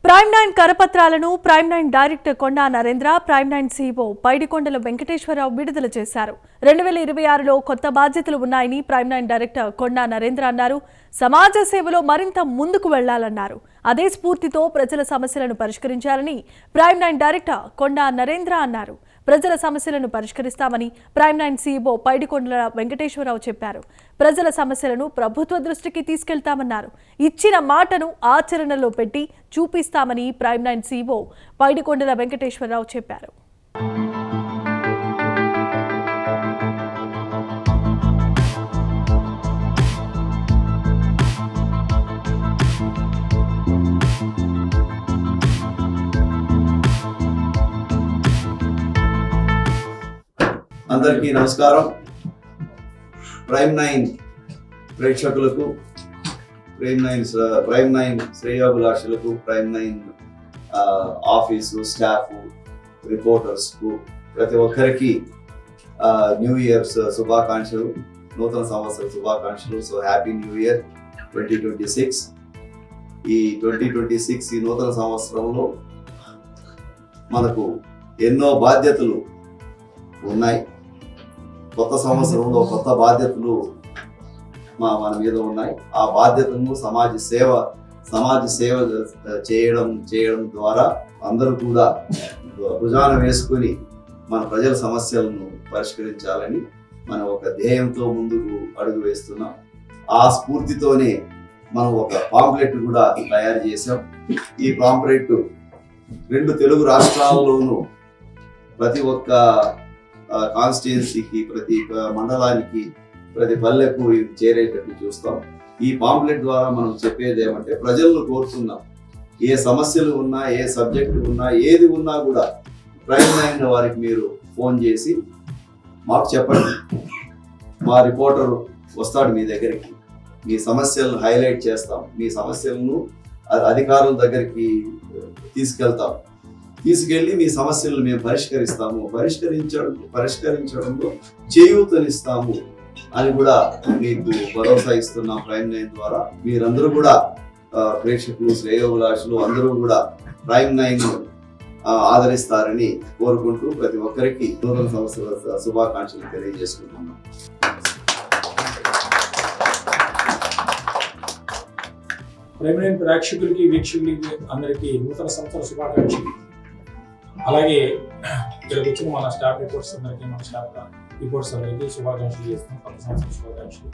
Prime 9 కరపత్రాలను prime 9 director కొండా Narendra, prime 9 CEO Paidikondala Venkateswararao విడుదల చేశారు. 2026లో కొత్త బాధ్యతలు ఉన్నాయని ప్రైమ్ 9 డైరెక్టర్ కొండా నరేంద్ర అన్నారు. సమాజ సేవలో మరింత ముందుకు వెళ్లాలన్నారు. అదే స్ఫూర్తితో ప్రజల సమస్యలను పరిష్కరించాలని ప్రైమ్ 9 డైరెక్టర్ కొండా నరేంద్ర అన్నారు. ప్రజల సమస్యలను పరిష్కరిస్తామని ప్రైమ్ 9 CEO పైడికొండల వెంకటేశ్వరరావు చెప్పారు. ప్రజల సమస్యలను ప్రభుత్వ దృష్టికి తీసుకెళ్తామన్నారు. ఇచ్చిన మాటను ఆచరణలో పెట్టి చూపిస్తామని ప్రైమ్ 9 CEO పైడికొండల వెంకటేశ్వరరావు చెప్పారు. అందరికీ నమస్కారం. ప్రైమ్ 9 ప్రేక్షకులకు, ప్రైమ్ 9 శ్రేయోభిలాషులకు, ప్రైమ్ 9 ఆఫీసు స్టాఫ్, రిపోర్టర్స్కు, ప్రతి ఒక్కరికి న్యూ ఇయర్స్ శుభాకాంక్షలు, నూతన సంవత్సర శుభాకాంక్షలు. So happy new year 2026. ఈ 2026 ఈ నూతన సంవత్సరంలో మనకు ఎన్నో బాధ్యతలు ఉన్నాయి. కొత్త సంవత్సరంలో కొత్త బాధ్యతలు మన మీద ఉన్నాయి. ఆ బాధ్యతలను సమాజ సేవ చేయడం ద్వారా అందరూ కూడా భుజాన వేసుకుని మన ప్రజల సమస్యలను పరిష్కరించాలని మనం ఒక ధ్యేయంతో ముందుకు అడుగు వేస్తున్నాం. ఆ స్ఫూర్తితోనే మనం ఒక పాంప్లెట్ కూడా తయారు చేసాం. ఈ పాంప్లెట్ 2 తెలుగు రాష్ట్రాల్లోనూ ప్రతి ఒక్క కాన్స్టిట్యుయెన్సీకి, ప్రతి మండలానికి, ప్రతి పల్లెకు చేరేటట్టు చూస్తాం. ఈ పాంప్లెట్ ద్వారా మనం చెప్పేది ఏమంటే, ప్రజలను కోరుతున్నాం, ఏ సమస్యలు ఉన్నా, ఏ సబ్జెక్టు ఉన్నా, ఏది ఉన్నా కూడా ప్రైమ్ 9 వారికి మీరు ఫోన్ చేసి మాకు చెప్పండి. మా రిపోర్టర్ వస్తాడు మీ దగ్గరికి, మీ సమస్యలను హైలైట్ చేస్తాం, మీ సమస్యలను అధికారుల దగ్గరికి తీసుకెళ్ళి మీ సమస్యలను మేము పరిష్కరిస్తాము, పరిష్కరించడంలో చేయూతనిస్తాము అని కూడా మీకు భరోసా ఇస్తున్నాం ప్రైమ్ 9 ద్వారా. మీరందరూ కూడా ప్రేక్షకులు, శ్రేయోభిలాషులు అందరూ కూడా ప్రైమ్ 9 ఆదరిస్తారని కోరుకుంటూ ప్రతి ఒక్కరికి నూతన సంవత్సర శుభాకాంక్షలు తెలియజేసుకుంటున్నాం. ప్రైమ్ 9 ప్రేక్షకులకి, వీక్షకులకి అందరికీ నూతన సంవత్సర శుభాకాంక్షలు. అలాగే ఇక్కడికి వచ్చిన మన స్టాఫ్ రిపోర్ట్స్ అందరికీ, మన స్టాఫ్ రిపోర్ట్స్ అందరికీ శుభాకాంక్షలు చేస్తున్నాం. కొత్త సంవత్సర శుభాకాంక్షలు.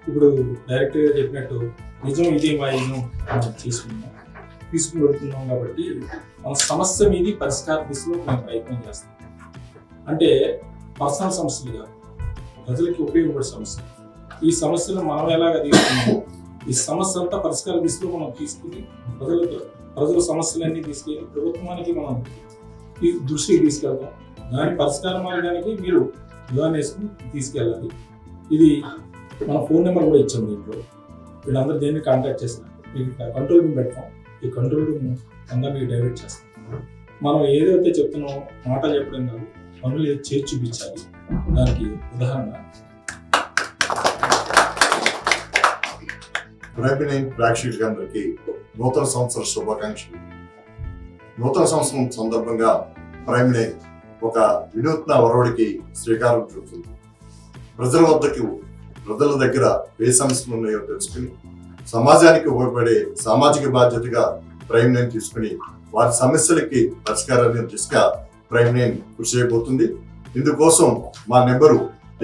ఇప్పుడు డైరెక్ట్గా చెప్పినట్టు నిజం ఇదే వాయిను మనం తీసుకుని వెళ్తున్నాం కాబట్టి మన సమస్య మీద పరిష్కార దిశలో మేము ప్రయత్నం చేస్తాం. అంటే పర్సనల్ సమస్యలు కాదు, ప్రజలకి ఉపయోగపడే సమస్యలు. ఈ సమస్యలు మనం ఎలాగ తీసుకున్నాము, ఈ సమస్య అంతా పరిష్కార దిశలో మనం తీసుకుని ప్రజల సమస్యలన్నీ తీసుకెళ్ళి ప్రభుత్వానికి మనం దృష్టికి తీసుకెళ్తాం. దాని పరిష్కార మార్గానికి మీరు ప్లాన్ వేసుకుని తీసుకెళ్ళాలి. ఇది మన ఫోన్ నెంబర్ కూడా ఇచ్చాం దీంట్లో. వీళ్ళందరూ దేన్ని కాంటాక్ట్ చేస్తున్నారు. మీకు కంట్రోల్ రూమ్ పెడతాం. ఈ కంట్రోల్ రూమ్ అందరూ మీకు డైవర్ట్ చేస్తాం. మనం ఏదైతే చెప్తున్నామో మాట చెప్పడం కాదు, పనులు ఏది చేసి చూపించాలి. దానికి ఉదాహరణ ప్రైమ్ 9 ప్రేక్షకులందరికీ నూతన సంవత్సర శుభాకాంక్షలు. నూతన సంవత్సరం సందర్భంగా ప్రైమ్ 9 ఒక వినూత్న ఒరవడికి శ్రీకారం చుడుతుంది. ప్రజల దగ్గర ఏ సమస్యలు ఉన్నాయో తెలుసుకుని సమాజానికి ఉపయోగపడే సామాజిక బాధ్యతగా ప్రైమ్ 9 తీసుకుని వారి సమస్యలకి పరిష్కారాన్ని దిశగా ప్రైమ్ 9 కృషి చేయబోతుంది. ఇందుకోసం మా నెంబరు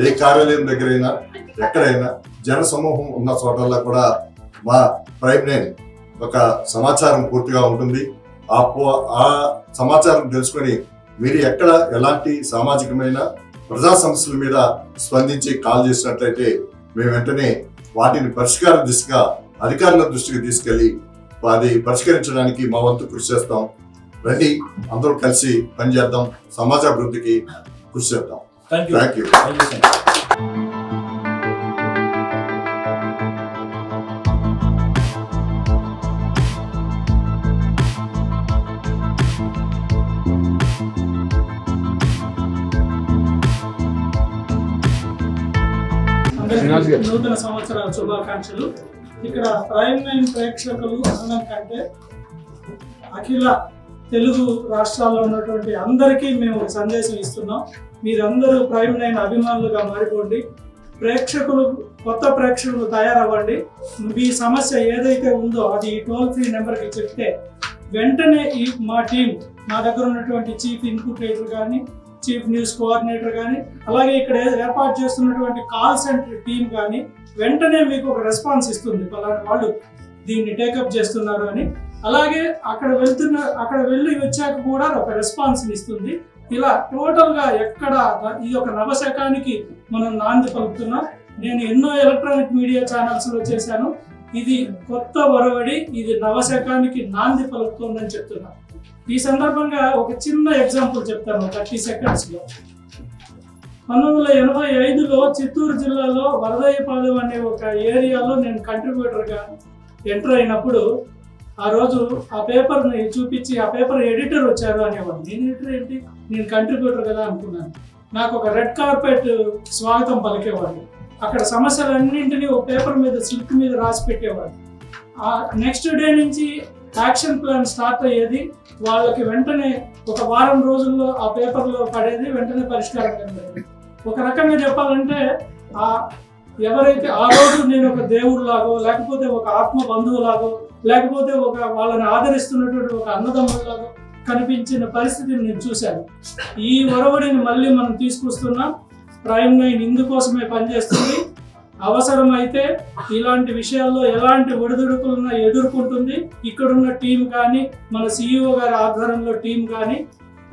ఏ కార్యాలయం దగ్గరైనా, ఎక్కడైనా జన సమూహం ఉన్న చోటల్లో కూడా మా ప్రైమ్ 9 ఒక సమాచారం పూర్తిగా ఉంటుంది. ఆ సమాచారం తెలుసుకొని మీరు ఎక్కడ ఎలాంటి సామాజికమైన ప్రజా సమస్యల మీద స్పందించి కాల్ చేసినట్లయితే మేము వెంటనే వాటిని పరిష్కార దిశగా అధికారుల దృష్టికి తీసుకెళ్లి అది పరిష్కరించడానికి మా వంతు కృషి చేస్తాం. రండి, అందరూ కలిసి పనిచేద్దాం, సమాజాభివృద్ధికి కృషి చేద్దాం. Thank you. నూతన సంవత్సర శుభాకాంక్షలు. ఇక్కడ ప్రైమ్ 9 ప్రేక్షకులు అనడం కంటే అఖిల తెలుగు రాష్ట్రాల్లో ఉన్నటువంటి అందరికీ మేము సందేశం ఇస్తున్నాం. మీరందరూ ప్రైమ్9 అభిమానులుగా మారిపోండి. ప్రేక్షకులు, కొత్త ప్రేక్షకులు తయారవ్వండి. మీ సమస్య ఏదైతే ఉందో అది ఈ టోల్ ఫ్రీ నెంబర్కి చెప్తే వెంటనే మా టీం, మా దగ్గర ఉన్నటువంటి చీఫ్ ఇన్పుట్ రైటర్ కానీ, చీఫ్ న్యూస్ కోఆర్డినేటర్ కానీ, అలాగే ఇక్కడ ఏర్పాటు చేస్తున్నటువంటి కాల్ సెంటర్ టీం కానీ వెంటనే మీకు ఒక రెస్పాన్స్ ఇస్తుంది, పలానా వాళ్ళు దీన్ని టేకప్ చేస్తున్నారు అని. అలాగే అక్కడ వెళ్ళి వచ్చాక కూడా ఒక రెస్పాన్స్ ఇస్తుంది. ఇలా టోటల్గా ఎక్కడ ఈ యొక్క నవశకానికి మనం నాంది పలుకుతున్నాం. నేను ఎన్నో ఎలక్ట్రానిక్ మీడియా ఛానల్స్లో చేశాను. ఇది కొత్త ఒరవడి, ఇది నవశకానికి నాంది పలుకుతుందని చెప్తున్నా. ఈ సందర్భంగా ఒక చిన్న ఎగ్జాంపుల్ చెప్తాను 30 సెకండ్స్లో. 1985లో చిత్తూరు జిల్లాలో వరదయ్యపాలెం అనే ఒక ఏరియాలో నేను కంట్రిబ్యూటర్గా ఎంటర్ అయినప్పుడు ఆ రోజు ఆ పేపర్ని చూపించి ఆ పేపర్ ఎడిటర్ వచ్చారు అనేవాడు. నేను ఎడిటర్ ఏంటి, నేను కంట్రిబ్యూటర్ కదా అనుకున్నాను. నాకు ఒక రెడ్ కార్పెట్ స్వాగతం పలికేవాడు. అక్కడ సమస్యలన్నింటినీ ఒక పేపర్ మీద, స్లిప్ మీద రాసి పెట్టేవాడు. ఆ నెక్స్ట్ డే నుంచి యాక్షన్ ప్లాన్ స్టార్ట్ అయ్యేది. వాళ్ళకి వెంటనే ఒక వారం రోజుల్లో ఆ పేపర్లో పడేది, వెంటనే పరిష్కారం కలిగేది. ఒక రకంగా చెప్పాలంటే ఎవరైతే ఆ రోజు నేను ఒక దేవుడిలాగో, లేకపోతే ఒక ఆత్మ బంధువులాగో, లేకపోతే ఒక వాళ్ళని ఆదరిస్తున్నటువంటి ఒక అన్నదమ్ములాగో కనిపించిన పరిస్థితిని నేను చూశాను. ఈ ఒరవడిని మళ్ళీ మనం తీసుకొస్తున్నాం. ప్రైమ్9 ఇందుకోసమే పనిచేస్తుంది. అవసరమైతే ఇలాంటి విషయాల్లో ఎలాంటి ఒడిదుడుకులున్నా ఎదుర్కొంటుంది. ఇక్కడున్న టీం కానీ, మన CEO గారి ఆధ్వర్యంలో టీం కానీ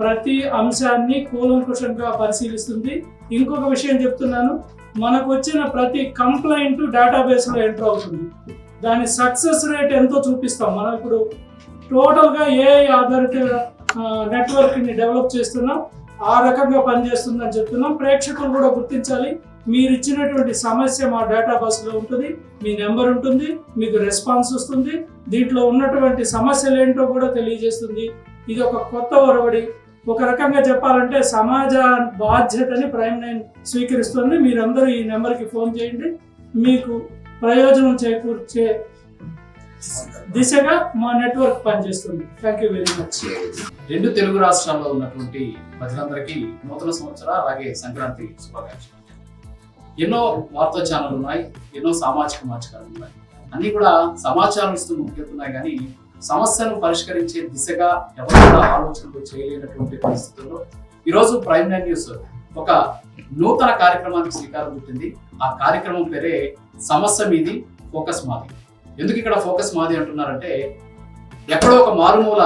ప్రతి అంశాన్ని కూలంకుషంగా పరిశీలిస్తుంది. ఇంకొక విషయం చెప్తున్నాను, మనకు వచ్చిన ప్రతి కంప్లైంట్ డేటాబేస్లో ఎంటర్ అవుతుంది. దాని సక్సెస్ రేట్ ఎంతో చూపిస్తాం. మనం ఇప్పుడు టోటల్గా AI ఆధారిత నెట్వర్క్ని డెవలప్ చేస్తున్నాం. ఆ రకంగా పనిచేస్తుందని చెప్తున్నాం. ప్రేక్షకులు కూడా గుర్తించాలి. మీరు ఇచ్చినటువంటి సమస్య మా డేటాబేస్లో ఉంటుంది, మీ నెంబర్ ఉంటుంది, మీకు రెస్పాన్స్ వస్తుంది. దీంట్లో ఉన్నటువంటి సమస్యలు ఏంటో కూడా తెలియజేస్తుంది. ఇది ఒక కొత్త ఒరవడి. ఒక రకంగా చెప్పాలంటే సమాజ బాధ్యతని ప్రైమ్9 స్వీకరిస్తుంది. మీరందరూ ఈ నెంబర్కి ఫోన్ చేయండి. మీకు ప్రయోజనం చేకూర్చే దిశగా మా నెట్వర్క్ పనిచేస్తుంది. Thank you very much. 2 Telugu రాష్ట్రాల్లో ఉన్నటువంటి ప్రజలందరికీ నూతన సంవత్సర అలాగే సంక్రాంతి శుభాకాంక్షలు. ఎన్నో వార్తా ఛానళ్ళు ఉన్నాయి, ఎన్నో సామాజిక మాధ్యమాలు ఉన్నాయి. అన్నీ కూడా సమాచారం ఇస్తూ ముఖ్యతున్నాయి, కానీ సమస్యను పరిష్కరించే దిశగా ఎవరు కూడా ఆలోచనలు చేయలేనటువంటి పరిస్థితుల్లో ఈరోజు ప్రైమ్9 న్యూస్ ఒక నూతన కార్యక్రమానికి శ్రీకారం చుట్టింది. ఆ కార్యక్రమం పేరే సమస్య మీది ఫోకస్ మాది. ఎందుకు ఇక్కడ ఫోకస్ మాది అంటున్నారంటే, ఎక్కడో ఒక మారుమూల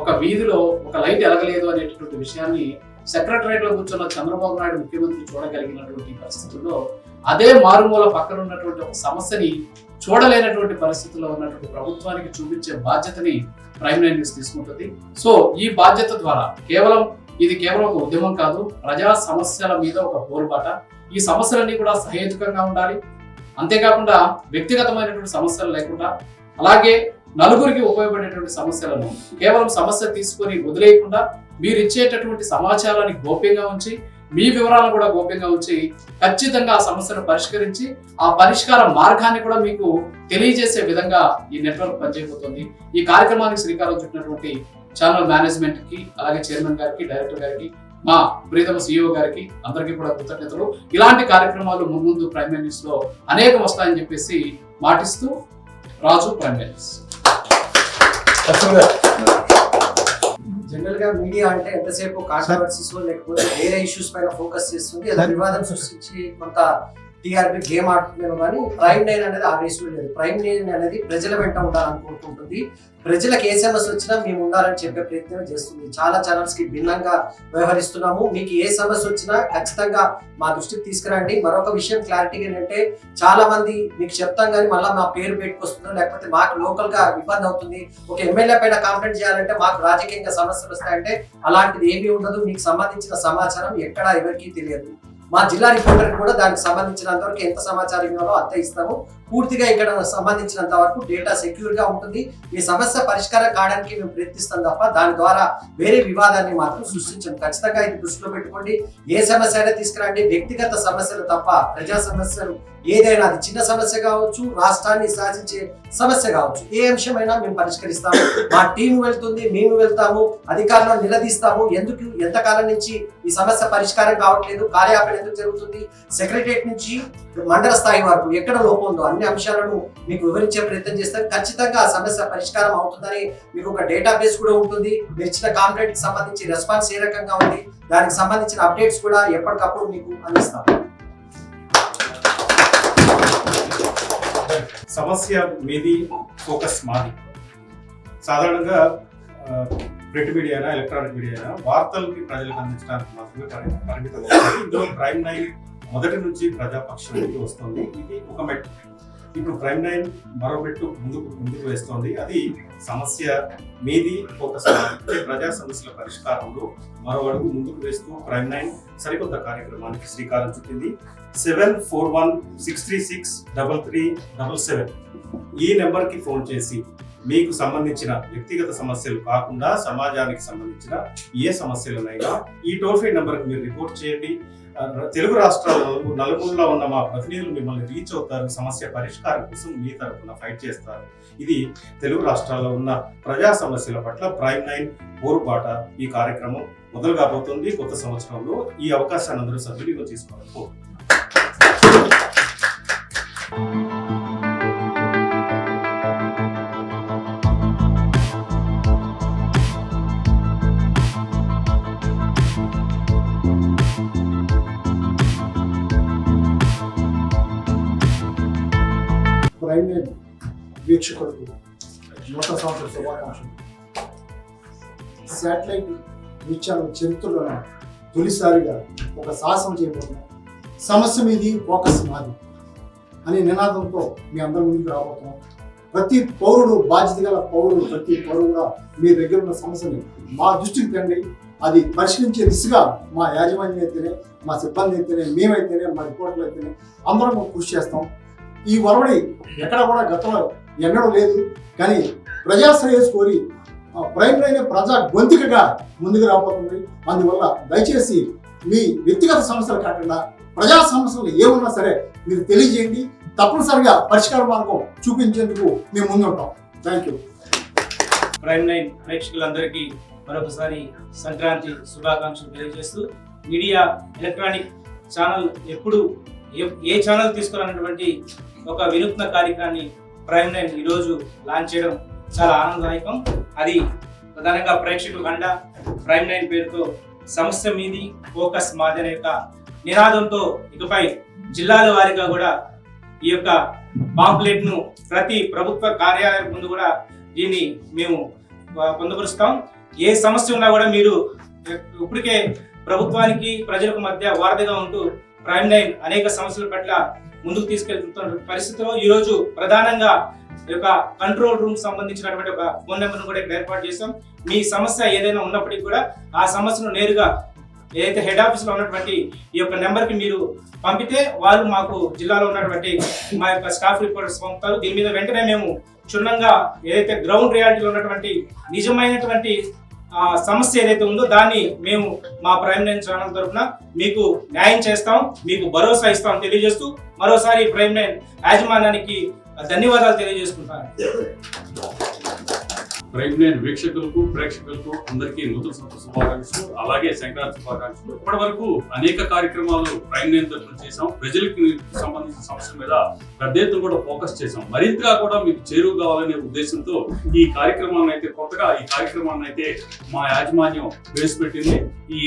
ఒక వీధిలో ఒక లైట్ ఎలగలేదు అనేటటువంటి విషయాన్ని సెక్రటరేట్లో కూర్చున్న చంద్రబాబు నాయుడు ముఖ్యమంత్రి చూడగలిగినటువంటి పరిస్థితుల్లో, అదే మారుమూల పక్కన ఉన్నటువంటి ఒక సమస్యని చూడలేనటువంటి పరిస్థితుల్లో ఉన్నటువంటి ప్రభుత్వానికి చూపించే బాధ్యతని ప్రైమ్9 న్యూస్ తీసుకుంటుంది. సో ఈ బాధ్యత ద్వారా ఇది కేవలం ఒక ఉద్యమం కాదు, ప్రజా సమస్యల మీద ఒక పోరుబాట. ఈ సమస్యలన్నీ కూడా సహేతుకంగా ఉండాలి. అంతేకాకుండా వ్యక్తిగతమైనటువంటి సమస్యలు లేకుండా, అలాగే నలుగురికి ఉపయోగపడేటువంటి సమస్యలను కేవలం సమస్య తీసుకొని వదిలేయకుండా, మీరు ఇచ్చేటటువంటి సమాచారాన్ని గోప్యంగా ఉంచి, మీ వివరాలను కూడా గోప్యంగా ఉంచి, ఖచ్చితంగా ఆ సమస్యను పరిష్కరించి ఆ పరిష్కార మార్గాన్ని కూడా మీకు తెలియజేసే విధంగా ఈ నెట్వర్క్ పనిచేయబోతోంది. ఈ కార్యక్రమానికి శ్రీకారం చుట్టినటువంటి ఛానల్ మేనేజ్మెంట్ కి, అలాగే చైర్మన్ గారికి, డైరెక్టర్ గారికి, మా ప్రియతమ CEO గారికి అందరికీ కూడా కృతజ్ఞతలు. ఇలాంటి కార్యక్రమాలు ముందు ప్రైమ్9 న్యూస్ లో అనేకం వస్తాయని చెప్పేసి మాటిస్తూ రాజు, ప్రైమ్9 న్యూస్. జనరల్ గా మీడియా అంటే ఎంతసేపు కాంట్రవర్సీస్ లేకపోతే వేరే ఇష్యూస్ పైన ఫోకస్ చేస్తుంది, ఏదో వివాదం సృష్టించి కొంత టీఆర్పీ గేమ్ ఆడుతుందేమో, కానీ ప్రైమ్9 అనేది ఆ రేసులో లేదు. ప్రైమ్9 అనేది ప్రజల వెంట ఉండాలని కోరుకుంటుంది. ప్రజలకు ఏ సమస్య వచ్చినా మేము ఉండాలని చెప్పే ప్రయత్నం చేస్తుంది. చాలా ఛానల్స్ కి భిన్నంగా వ్యవహరిస్తున్నాము. మీకు ఏ సమస్య వచ్చినా ఖచ్చితంగా మా దృష్టికి తీసుకురండి. మరొక విషయం క్లారిటీగా ఏంటంటే, చాలా మంది మీకు చెప్తాం కానీ మళ్ళీ మా పేరు పెట్టుకొస్తున్నారు, లేకపోతే మాకు లోకల్ గా ఇబ్బంది అవుతుంది, ఒక ఎమ్మెల్యే పైన కంప్లైంట్ చేయాలంటే మాకు రాజకీయంగా సమస్యలు వస్తాయంటే అలాంటిది ఏమీ ఉండదు. మీకు సంబంధించిన సమాచారం ఎక్కడా ఎవరికీ తెలియదు. మా జిల్లా రిపోర్టర్ కూడా దానికి సంబంధించినంత వరకు ఎంత సమాచారం ఇవ్వాలో అంత ఇస్తాము. పూర్తిగా ఇక్కడ సంబంధించినంత వరకు డేటా సెక్యూర్ గా ఉంటుంది. ఈ సమస్య పరిష్కారం కావడానికి మేము ప్రయత్నిస్తాం తప్ప దాని ద్వారా వేరే వివాదాన్ని మాత్రం సృష్టించము. ఖచ్చితంగా ఇది దృష్టిలో పెట్టుకోండి. ఏ సమస్య అయినా తీసుకురండి, వ్యక్తిగత సమస్యలు తప్ప ప్రజా సమస్యలు ఏదైనా, అది చిన్న సమస్య కావచ్చు, రాష్ట్రాన్ని శాసించే సమస్య కావచ్చు, ఏ అంశమైనా మేము పరిష్కరిస్తాము. మా టీం వెళ్తుంది, మేము వెళ్తాము, అధికారులను నిలదీస్తాము. ఎందుకు ఎంతకాలం నుంచి ఈ సమస్య పరిష్కారం కావట్లేదు, కార్యాపణ ఎందుకు జరుగుతుంది, సెక్రటరియట్ నుంచి మండల స్థాయి వరకు ఎక్కడ లోపం ఉందో అన్ని అంశాలను మీకు వివరించే ప్రయత్నం చేస్తాం. ఖచ్చితంగా ఆ సమస్య పరిష్కారం అవుతుందని మీకు ఒక డేటాబేస్ కూడా ఉంటుంది. మీరు ఇచ్చిన కంప్లైంట్ కి సంబంధించి రెస్పాన్స్ ఏ రకంగా ఉంది, దానికి సంబంధించిన అప్డేట్స్ కూడా ఎప్పటికప్పుడు మీకు అందిస్తాం. సమస్య మీది, ఫోకస్ మాది. సాధారణంగా ప్రింట్ మీడియానా, ఎలక్ట్రానిక్ మీడియానా వార్తల్ని ప్రజలకు అందించడానికి మాత్రమే పరిమితం అవుతుంది. ఇందులో ప్రైమ్ 9 మొదటి నుంచి ప్రజాపక్షానికి వస్తుంది. ఇది ఒక మెట్టు. ఇప్పుడు ప్రైమ్ 9 మరో మెట్టు ముందుకు వేస్తోంది. అది సమస్య మీది, ఫోకస్ మాది. ప్రజా సమస్యల పరిష్కారంలో మరో అడుగు ముందుకు వేస్తూ ప్రైమ్ 9 సరికొత్త కార్యక్రమానికి శ్రీకారం చుట్టింది. 7416363377 ఈ నెంబర్కి ఫోన్ చేసి మీకు సంబంధించిన వ్యక్తిగత సమస్యలు కాకుండా సమాజానికి సంబంధించిన ఏ సమస్యలనైనా ఈ టోల్ ఫ్రీ నెంబర్కి మీరు రిపోర్ట్ చేయండి. తెలుగు రాష్ట్రాల్లో నలుమూలలో ఉన్న మా ప్రతినిధులు మిమ్మల్ని రీచ్ అవుతారు. సమస్య పరిష్కారం కోసం మీ తరఫున ఫైట్ చేస్తారు. ఇది తెలుగు రాష్ట్రాల్లో ఉన్న ప్రజా సమస్యల పట్ల ప్రైమ్ 9 పోరుబాట ఈ కార్యక్రమం మొదలు కాబోతుంది. కొత్త సంవత్సరంలో ఈ అవకాశాన్ని అందరూ సద్వినియోగం చేసుకోవాలి. ప్రైమ్ 9 వీక్షకులకు నూతన సంవత్సర శుభాకాంక్షలు. శాటిలైట్ ఛానల్ చరిత్రలో తొలిసారిగా ఒక సాహసం చేయబోతున్నాం. సమస్య మీది, ఫోకస్ మాది అనే నినాదంతో మీ అందరి ముందుకు రాబోతున్నాం. ప్రతి పౌరుడు, బాధ్యత గల పౌరుడు, ప్రతి పౌరుడు కూడా మీ దగ్గర ఉన్న సమస్యని మా దృష్టికి తండి. అది పరిష్కరించే దిశగా మా యాజమాన్యం అయితేనే, మా సిబ్బంది అయితేనే, మేమైతేనే, మా రిపోర్టర్లు అయితేనే అందరం కృషి చేస్తాం. ఈ ఒరవడి ఎక్కడ కూడా గతంలో ఎన్నడూ లేదు. కానీ ప్రజాశ్రేయస్ కోరి ప్రైమ్ 9 ప్రజా గొంతుకగా ముందుకు రాబోతుంది. అందువల్ల దయచేసి మీ వ్యక్తిగత సమస్యలు కాకుండా ప్రజా సమస్యలు ఏమున్నా సరే మీరు తెలియజేయండి. తప్పనిసరిగా పరిష్కార మార్గం చూపించేందుకు మేము ముందుంటాం. Thank you. ప్రైమ్ 9 ప్రేక్షకులందరికీ మరొకసారి సంక్రాంతి శుభాకాంక్షలు తెలియజేస్తూ, మీడియా ఎలక్ట్రానిక్ ఛానల్ ఎప్పుడు ఏ ఛానల్ తీసుకురానటువంటి ఒక వినూత్న కార్యక్రమాన్ని ప్రైమ్ 9 ఈరోజు లాంచ్ చేయడం చాలా ఆనందదాయకం. అది ప్రధానంగా ప్రేక్షకుల అండ ప్రైమ్ 9 పేరుతో సమస్య మీది, ఫోకస్ మాది అనే యొక్క నినాదంతో ఇకపై జిల్లాల వారీగా కూడా ఈ యొక్క పాంప్లెట్ ను ప్రతి ప్రభుత్వ కార్యాలయం ముందు కూడా దీన్ని మేము పొందుపరుస్తాం. ఏ సమస్య ఉన్నా కూడా మీరు ఇప్పటికే ప్రభుత్వానికి ప్రజలకు మధ్య వారధిగా ఉంటూ ప్రైమ్ 9 అనేక సమస్యల పట్ల ముందుకు తీసుకెళ్తున్న పరిస్థితిలో ఈరోజు ప్రధానంగా ఈ యొక్క కంట్రోల్ రూమ్ సంబంధించినటువంటి ఒక ఫోన్ నెంబర్ను కూడా ఇక్కడ ఏర్పాటు చేస్తాం. మీ సమస్య ఏదైనా ఉన్నప్పటికీ కూడా ఆ సమస్యను నేరుగా ఏదైతే హెడ్ ఆఫీస్ లో ఉన్నటువంటి ఈ యొక్క నెంబర్ కి మీరు పంపితే వాళ్ళు మాకు జిల్లాలో ఉన్నటువంటి మా యొక్క స్టాఫ్ రిపోర్టర్స్ పంపుతారు. దీని మీద వెంటనే మేము క్షుణ్ణంగా ఏదైతే గ్రౌండ్ రియాలిటీలో ఉన్నటువంటి నిజమైనటువంటి సమస్య ఏదైతే ఉందో దాన్ని మేము మా ప్రైమ్ 9 ఛానల్ తరఫున మీకు న్యాయం చేస్తాం, మీకు భరోసా ఇస్తాం తెలియజేస్తూ మరోసారి ప్రైమ్ 9 యాజమాన్యానికి ధన్యవాదాలు తెలియజేసుకుంటాను. ప్రైమ్ 9 వీక్షకులకు, ప్రేక్షకులకు అందరికీ నూతన సంవత్సర శుభాకాంక్షలు, అలాగే సంక్రాంతి శుభాకాంక్షలు. ఇప్పటి వరకు అనేక కార్యక్రమాలు ప్రైమ్ 9 తరఫున చేసాం. ప్రజలకు సంబంధించిన సమస్యల మీద పెద్ద ఎత్తున కూడా ఫోకస్ చేసాం. మరింతగా కూడా మీకు చేరువ కావాలనే ఉద్దేశంతో ఈ కార్యక్రమాన్ని అయితే కొత్తగా మా యాజమాన్యం ప్రవేశపెట్టింది. ఈ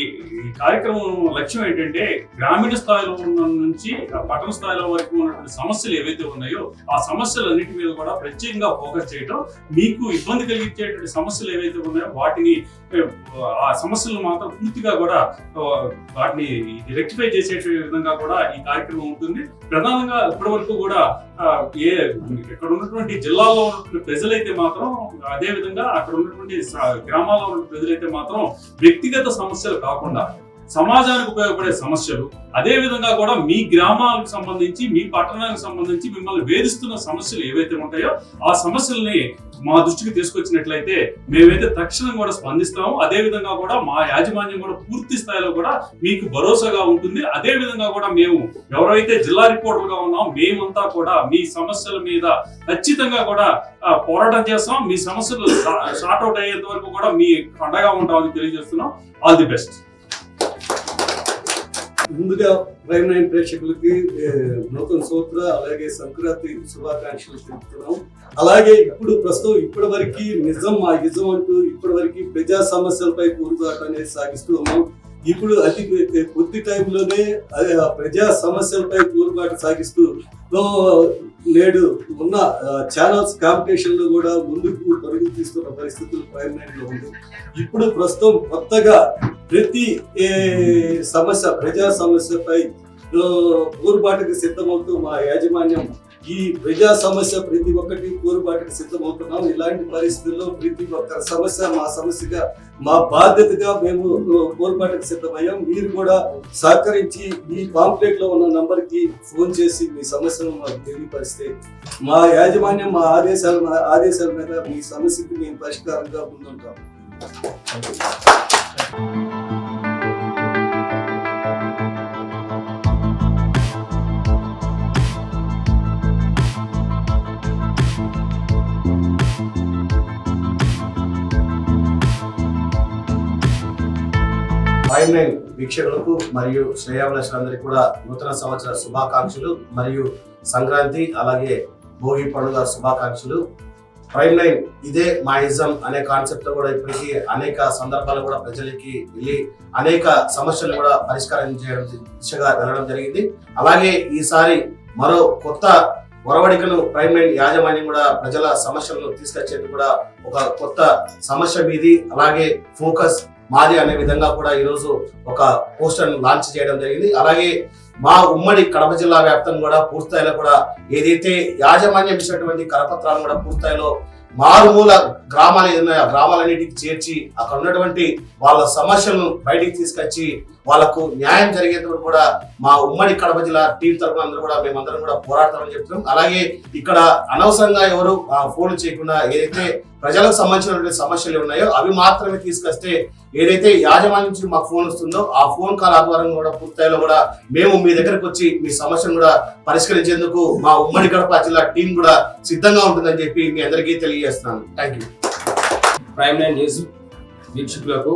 కార్యక్రమం లక్ష్యం ఏంటంటే గ్రామీణ స్థాయిలో ఉన్న నుంచి పట్టణ స్థాయిలో వరకు ఉన్నటువంటి సమస్యలు ఏవైతే ఉన్నాయో ఆ సమస్యలన్నిటి మీద కూడా ప్రత్యేకంగా ఫోకస్ చేయడం, మీకు ఇబ్బంది కలిగించేటువంటి సమస్యలు ఏవైతే ఉన్నాయో వాటిని ఆ సమస్యలను మాత్రం పూర్తిగా కూడా వాటిని రెక్టిఫై చేసే విధంగా కూడా ఈ కార్యక్రమం ఉంటుంది. ప్రధానంగా ఇప్పటి వరకు కూడా ఇక్కడ ఉన్నటువంటి జిల్లాల్లో ఉన్నటువంటి ప్రజలైతే మాత్రం, అదే విధంగా అక్కడ ఉన్నటువంటి గ్రామాల్లో ఉన్న ప్రజలైతే మాత్రం వ్యక్తిగత సమస్యలు కాకుండా సమాజానికి ఉపయోగపడే సమస్యలు, అదే విధంగా కూడా మీ గ్రామాలకు సంబంధించి మీ పట్టణానికి సంబంధించి మిమ్మల్ని వేధిస్తున్న సమస్యలు ఏవైతే ఉంటాయో ఆ సమస్యల్ని మా దృష్టికి తీసుకొచ్చినట్లయితే మేమైతే తక్షణం కూడా స్పందిస్తాము. అదే విధంగా కూడా మా యాజమాన్యం కూడా పూర్తి స్థాయిలో కూడా మీకు భరోసాగా ఉంటుంది. అదే విధంగా కూడా మేము ఎవరైతే జిల్లా రిపోర్టర్గా ఉన్నామో మేమంతా కూడా మీ సమస్యల మీద ఖచ్చితంగా కూడా పోరాటం చేస్తాం. మీ సమస్యలు షార్ట్ అవుట్ అయ్యేంత వరకు కూడా మీ అండగా ఉంటామని తెలియజేస్తున్నాం. All the best. ముందుగా ప్రైమ్ 9 ప్రేక్షకులకి నూతన సంవత్సర అలాగే సంక్రాంతి శుభాకాంక్షలు తెలుపుతున్నాం. అలాగే ప్రస్తుతం ఇప్పటి వరకు నిజం మా నిజం అంటూ ఇప్పటి వరకు ప్రజా సమస్యలపై పోరాటం అనేది సాగిస్తూ ఉన్నాం. ఇప్పుడు అతి కొద్ది టైంలోనే ప్రజా సమస్యలపై పోరాటం సాగిస్తూ నేడు ఉన్న ఛానల్స్ కాంపిటీషన్ లో కూడా ముందుకు పరుగులు తీస్తున్న పరిస్థితులు ప్రైమ్ 9 లో ఉంది. ఇప్పుడు ప్రస్తుతం కొత్తగా ప్రతి ప్రజా సమస్యపై పోరుబాటుకు సిద్ధమవుతూ మా యాజమాన్యం ఈ ప్రజా సమస్య ప్రతి ఒక్కటి పోరుబాటుకు సిద్ధమవుతున్నాం. ఇలాంటి పరిస్థితుల్లో ప్రతి ఒక్క సమస్య మా సమస్యగా మా బాధ్యతగా మేము పోరుబాటుకు సిద్ధమయ్యాం. మీరు కూడా సహకరించి ఈ పాంప్లెట్ లో ఉన్న నంబర్ కి ఫోన్ చేసి మీ సమస్యను మాకు తెలియపరిస్తే మా యాజమాన్యం మా ఆదేశాల మీద మీ సమస్యకి మేము పరిష్కారంగా ముందుంటాం. ప్రైమ్ 9 వీక్షకులకు మరియు శ్రేయాభిలాషులందరికీ కూడా నూతన సంవత్సర శుభాకాంక్షలు మరియు సంక్రాంతి అలాగే భోగి పండుగ శుభాకాంక్షలు. ప్రైమ్ 9 ఇదే మా ఇజం అనే కాన్సెప్ట్ తో కూడా ఇప్పటికీ అనేక సందర్భాలు కూడా ప్రజలకి వెళ్ళి అనేక సమస్యలు కూడా పరిష్కారం చేయడం దిశగా వెళ్ళడం జరిగింది. అలాగే ఈసారి మరో కొత్త ఒరవడికను ప్రైమ్ 9 యాజమాన్యం కూడా ప్రజల సమస్యలను తీసుకొచ్చేందుకు కూడా ఒక కొత్త సమస్య మీది అలాగే ఫోకస్ మాది అనే విధంగా కూడా ఈరోజు ఒక పోస్టర్ లాంచ్ చేయడం జరిగింది. అలాగే మా ఉమ్మడి కడప జిల్లా వ్యాప్తంగా కూడా పూర్తిస్థాయిలో కూడా ఏదైతే యాజమాన్యం ఇచ్చినటువంటి కరపత్రాలను కూడా పూర్తిస్థాయిలో మారుమూల గ్రామాలు ఏదైనా గ్రామాలన్నిటికి చేర్చి అక్కడ ఉన్నటువంటి వాళ్ళ సమస్యలను బయటికి తీసుకొచ్చి వాళ్ళకు న్యాయం జరిగేంత వరకు కూడా మా ఉమ్మడి కడప జిల్లా టీం తరఫున అందరూ కూడా మేమందరం కూడా పోరాడతామని చెప్తున్నాం. అలాగే ఇక్కడ అనవసరంగా ఎవరు ఫోన్ చేయకుండా ఏదైతే ప్రజలకు సంబంధించినటువంటి సమస్యలు ఉన్నాయో అవి మాత్రమే తీసుకొస్తే ఏదైతే యాజమాన్యం నుంచి మాకు ఫోన్ వస్తుందో ఆ ఫోన్ కాల్ ఆధారంగా కూడా పూర్తిస్థాయిలో కూడా మేము మీ దగ్గరకు వచ్చి మీ సమస్యను కూడా పరిష్కరించేందుకు మా ఉమ్మడి కడప జిల్లా టీం కూడా సిద్ధంగా ఉంటుందని చెప్పి మీ అందరికీ తెలియజేస్తున్నాను. Thank you. ప్రైమ్ 9 న్యూస్ వీక్షకులకు